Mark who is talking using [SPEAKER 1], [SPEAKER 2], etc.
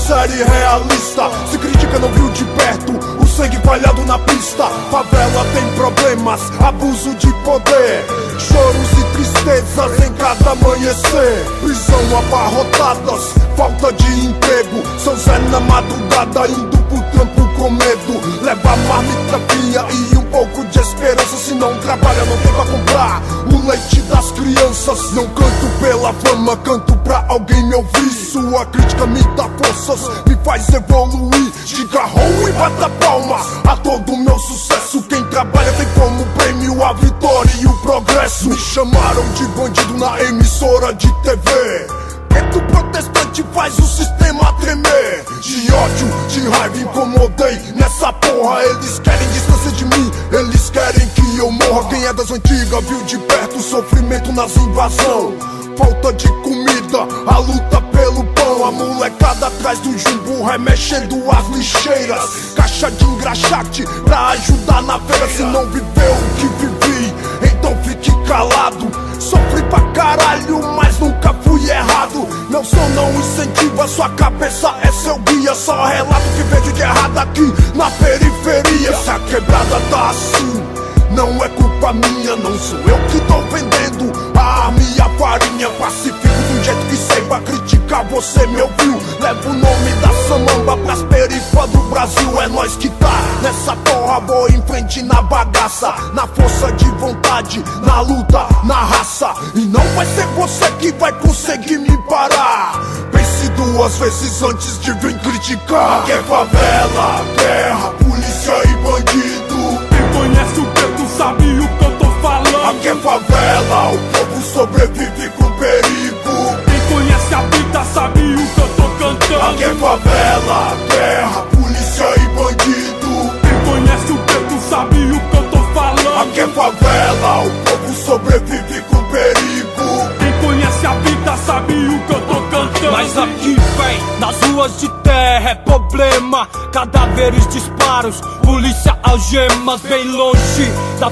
[SPEAKER 1] série realista. Se critica, não viu de perto o sangue palhado na pista. Favela tem problemas, abuso de poder, choros e tristezas em cada amanhecer. Prisão abarrotadas, falta de emprego. São Zé na madrugada indo pro trampo com medo. Leva marmita fria e um pouco de esperança. Se não trabalha não tem pra comprar o leite das crianças. Não canto pela fama, canto pra alguém me ouvir. Sua crítica me dá forças, me faz evoluir. Diga ho e bata palma a todo meu sucesso. Quem trabalha tem como prêmio a vitória e o progresso. Me chamaram de bandido na emissora de TV. Preto protestante faz o sistema tremer. De ódio, de raiva incomodei nessa porra. Eles querem distância de mim, eles querem que eu morra. Quem é das antigas viu de perto o sofrimento nas invasão. Falta de comida, a luta pelo pão. A molecada atrás do jumbo remexendo as lixeiras. Caixa de engraxate pra ajudar na feira. Se não viveu o que vivi, então fique calado. Sofri pra caralho, mas nunca fui errado. Meu som não incentiva, sua cabeça é seu guia. Só relato que vejo de errado aqui na periferia. Se a quebrada tá assim, não é culpa minha. Não sou eu que tô vendendo a arma e a farinha. Pacifico do jeito que sei pra criticar, você me ouviu. Levo o nome da Samamba pras perifas do Brasil. É nós que tá nessa porra, vou em frente na bagaça. Na força de vontade, na luta, na raça. E não vai ser você que vai conseguir me parar. Pense duas vezes antes de vir criticar. Aqui é favela, guerra, polícia e bandido.
[SPEAKER 2] Quem conhece o preto sabe o que eu tô falando.
[SPEAKER 1] Aqui é favela, o povo sobrevive com perigo.
[SPEAKER 2] Quem conhece a vida sabe o que eu tô cantando.
[SPEAKER 1] Aqui é favela, guerra, polícia e bandido.
[SPEAKER 2] Quem conhece o preto sabe o que eu tô falando.
[SPEAKER 1] Aqui é favela, o povo sobrevive com perigo.
[SPEAKER 2] Quem conhece a vida sabe o que eu tô cantando.
[SPEAKER 3] Mas aqui vem, nas ruas de terra é problema. Cadáveres, disparos, polícia, algemas. Bem longe da